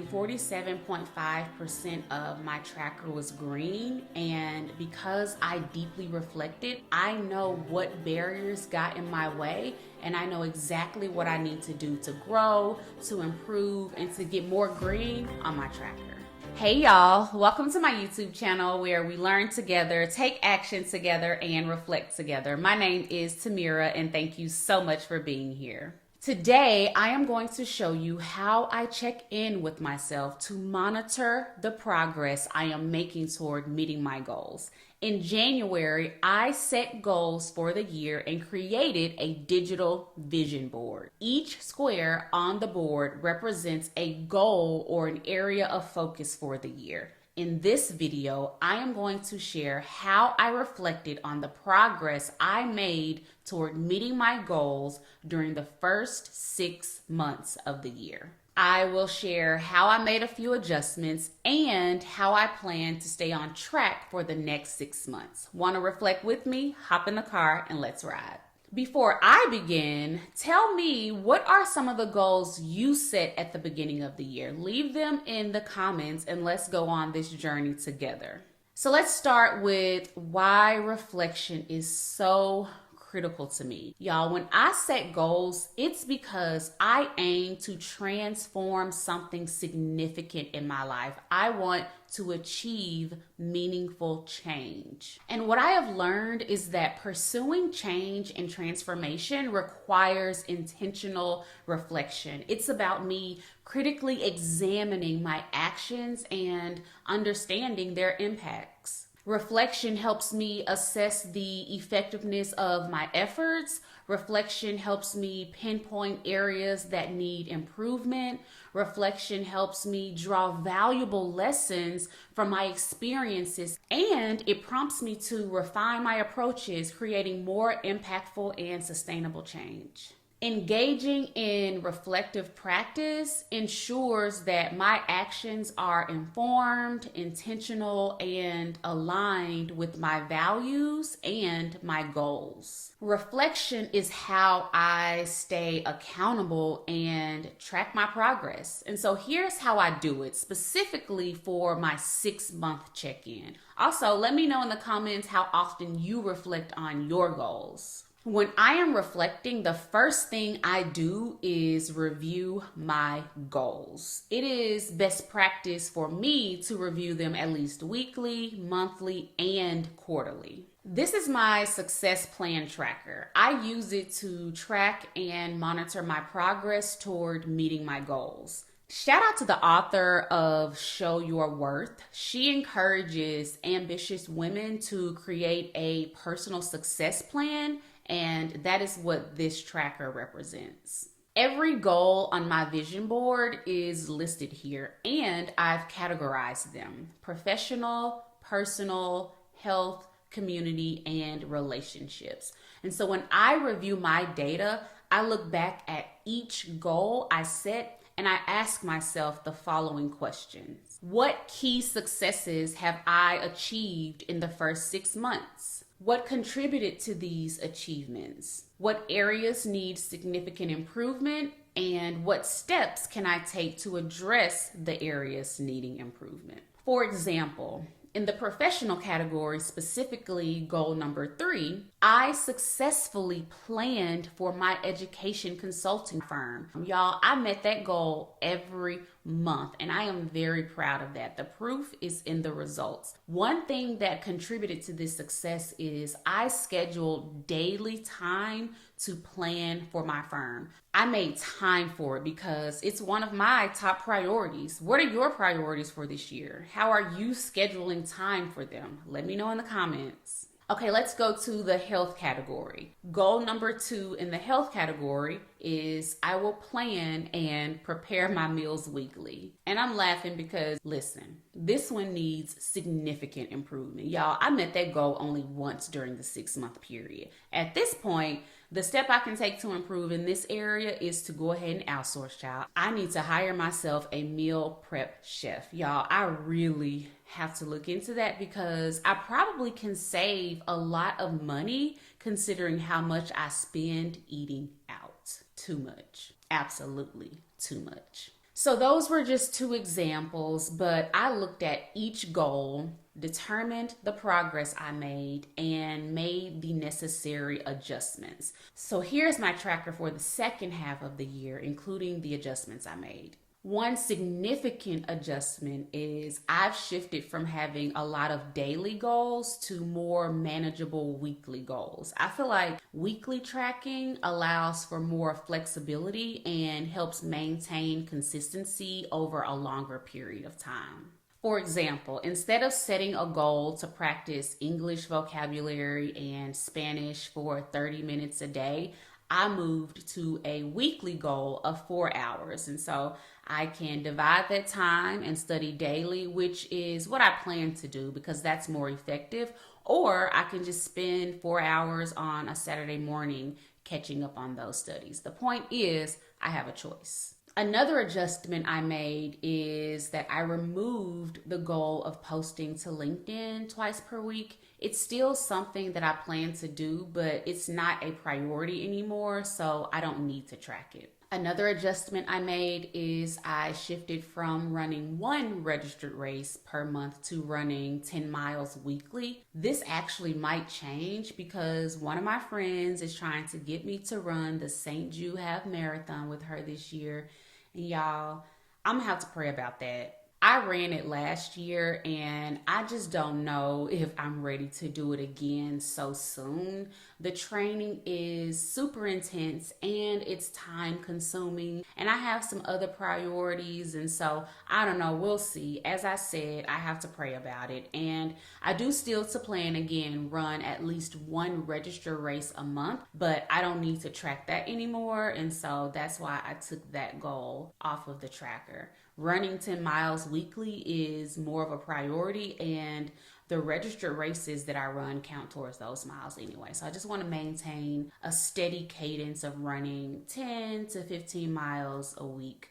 only 47.5% of my tracker was green. And because I deeply reflected, I know what barriers got in my way, and I know exactly what I need to do to grow, to improve, and to get more green on my tracker. Hey y'all, welcome to my YouTube channel where we learn together, take action together, and reflect together. My name is Tamira, and thank you so much for being here. Today, I am going to show you how I check in with myself to monitor the progress I am making toward meeting my goals. In January, I set goals for the year and created a digital vision board. Each square on the board represents a goal or an area of focus for the year. In this video, I am going to share how I reflected on the progress I made toward meeting my goals during the first 6 months of the year. I will share how I made a few adjustments and how I plan to stay on track for the next 6 months. Want to reflect with me? Hop in the car and let's ride. Before I begin, tell me, what are some of the goals you set at the beginning of the year? Leave them in the comments and let's go on this journey together. So let's start with why reflection is so critical to me. Y'all, when I set goals, it's because I aim to transform something significant in my life. I want to achieve meaningful change. And what I have learned is that pursuing change and transformation requires intentional reflection. It's about me critically examining my actions and understanding their impacts. Reflection helps me assess the effectiveness of my efforts. Reflection helps me pinpoint areas that need improvement. Reflection helps me draw valuable lessons from my experiences, and it prompts me to refine my approaches, creating more impactful and sustainable change. Engaging in reflective practice ensures that my actions are informed, intentional, and aligned with my values and my goals. Reflection is how I stay accountable and track my progress. And so here's how I do it, specifically for my 6-month check-in. Also, let me know in the comments how often you reflect on your goals. When I am reflecting, the first thing I do is review my goals. It is best practice for me to review them at least weekly, monthly, and quarterly. This is my success plan tracker. I use it to track and monitor my progress toward meeting my goals. Shout out to the author of Show Your Worth. She encourages ambitious women to create a personal success plan, and that is what this tracker represents. Every goal on my vision board is listed here, and I've categorized them: professional, personal, health, community, and relationships. And so when I review my data, I look back at each goal I set and I ask myself the following questions. What key successes have I achieved in the first 6 months? What contributed to these achievements? What areas need significant improvement? And what steps can I take to address the areas needing improvement? For example, in the professional category, specifically goal number 3, I successfully planned for my education consulting firm. Y'all, I met that goal every month, and I am very proud of that. The proof is in the results. One thing that contributed to this success is I scheduled daily time to plan for my firm. I made time for it because it's one of my top priorities. What are your priorities for this year? How are you scheduling time for them? Let me know in the comments. Okay, let's go to the health category. Goal number 2 in the health category is I will plan and prepare my meals weekly. And I'm laughing because, listen, this one needs significant improvement. Y'all, I met that goal only once during the 6-month period. At this point, the step I can take to improve in this area is to go ahead and outsource, child. I need to hire myself a meal prep chef. Y'all, I really have to look into that because I probably can save a lot of money considering how much I spend eating out. Too much. Absolutely too much. So those were just two examples, but I looked at each goal, determined the progress I made, and made the necessary adjustments. So here's my tracker for the second half of the year, including the adjustments I made. One significant adjustment is I've shifted from having a lot of daily goals to more manageable weekly goals. I feel like weekly tracking allows for more flexibility and helps maintain consistency over a longer period of time. For example, instead of setting a goal to practice English vocabulary and Spanish for 30 minutes a day, I moved to a weekly goal of 4 hours. And so I can divide that time and study daily, which is what I plan to do because that's more effective. Or I can just spend 4 hours on a Saturday morning catching up on those studies. The point is, I have a choice. Another adjustment I made is that I removed the goal of posting to LinkedIn twice per week. It's still something that I plan to do, but it's not a priority anymore, so I don't need to track it. Another adjustment I made is I shifted from running one registered race per month to running 10 miles weekly. This actually might change because one of my friends is trying to get me to run the St. Jude Half Marathon with her this year. And y'all, I'm gonna have to pray about that. I ran it last year and I just don't know if I'm ready to do it again so soon. The training is super intense and it's time consuming, and I have some other priorities, and so I don't know, we'll see. As I said, I have to pray about it, and I do still to plan again run at least one register race a month, but I don't need to track that anymore, and so that's why I took that goal off of the tracker. Running 10 miles weekly is more of a priority, and the registered races that I run count towards those miles anyway. So I just want to maintain a steady cadence of running 10 to 15 miles a week,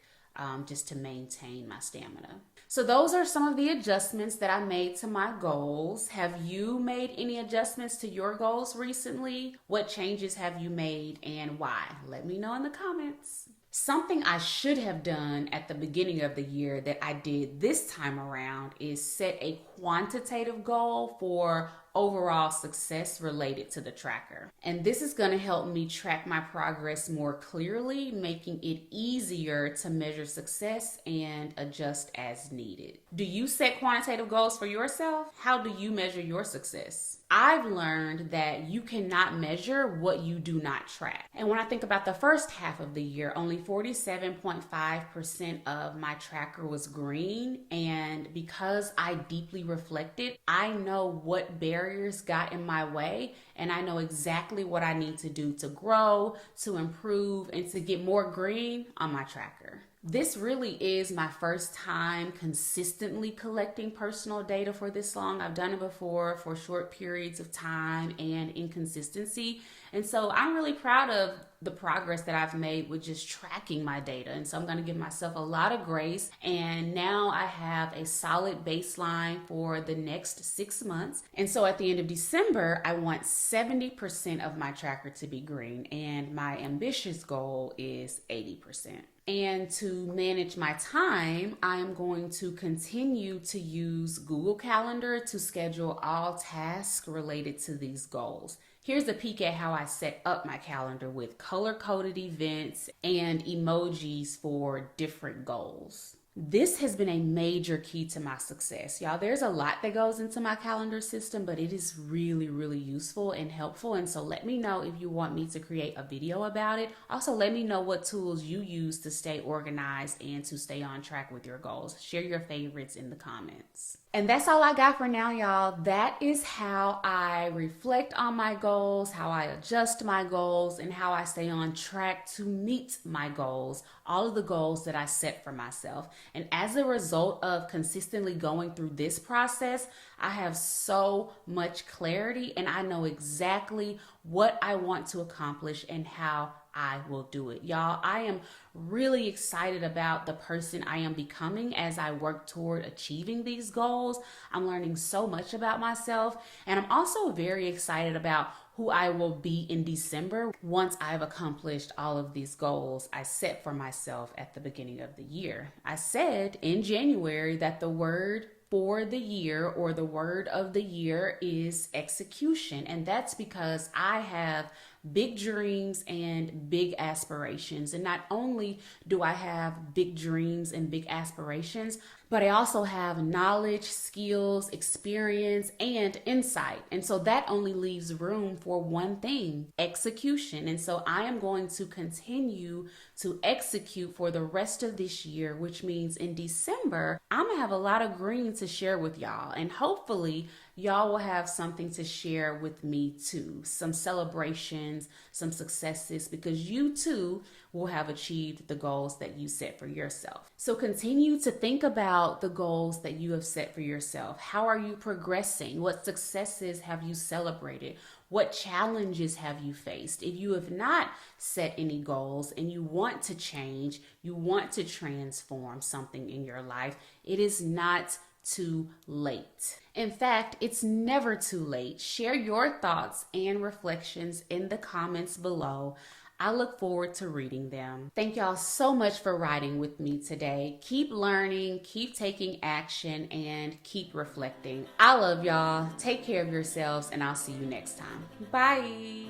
just to maintain my stamina. So those are some of the adjustments that I made to my goals. Have you made any adjustments to your goals recently? What changes have you made and why? Let me know in the comments. Something I should have done at the beginning of the year that I did this time around is set a quantitative goal for overall success related to the tracker. And this is going to help me track my progress more clearly, making it easier to measure success and adjust as needed. Do you set quantitative goals for yourself? How do you measure your success? I've learned that you cannot measure what you do not track. And when I think about the first half of the year, only 47.5% of my tracker was green. And because I deeply reflected, I know what barriers got in my way, and I know exactly what I need to do to grow, to improve, and to get more green on my tracker. This really is my first time consistently collecting personal data for this long. I've done it before for short periods of time and inconsistency. And so I'm really proud of the progress that I've made with just tracking my data. And so I'm going to give myself a lot of grace. And now I have a solid baseline for the next 6 months. And so at the end of December, I want 70% of my tracker to be green. And my ambitious goal is 80%. And to manage my time, I'm going to continue to use Google Calendar to schedule all tasks related to these goals. Here's a peek at how I set up my calendar with color-coded events and emojis for different goals. This has been a major key to my success. Y'all, there's a lot that goes into my calendar system, but it is really, really useful and helpful. And so let me know if you want me to create a video about it. Also, let me know what tools you use to stay organized and to stay on track with your goals. Share your favorites in the comments. And that's all I got for now, y'all. That is how I reflect on my goals, how I adjust my goals, and how I stay on track to meet my goals, all of the goals that I set for myself. And as a result of consistently going through this process, I have so much clarity and I know exactly what I want to accomplish and how I will do it. Y'all, I am really excited about the person I am becoming as I work toward achieving these goals. I'm learning so much about myself, and I'm also very excited about who I will be in December once I've accomplished all of these goals I set for myself at the beginning of the year. I said in January that the word for the year, or the word of the year, is execution. And that's because I have big dreams and big aspirations. And not only do I have big dreams and big aspirations, but I also have knowledge, skills, experience, and insight. And so that only leaves room for one thing: execution. And so I am going to continue to execute for the rest of this year, which means in December, I'm gonna have a lot of green to share with y'all. And hopefully, y'all will have something to share with me too. Some celebrations, some successes, because you too will have achieved the goals that you set for yourself. So continue to think about the goals that you have set for yourself. How are you progressing? What successes have you celebrated? What challenges have you faced? If you have not set any goals and you want to change, you want to transform something in your life, it is not too late. In fact, it's never too late. Share your thoughts and reflections in the comments below. I look forward to reading them. Thank y'all so much for riding with me today. Keep learning, keep taking action, and keep reflecting. I love y'all. Take care of yourselves, and I'll see you next time. Bye.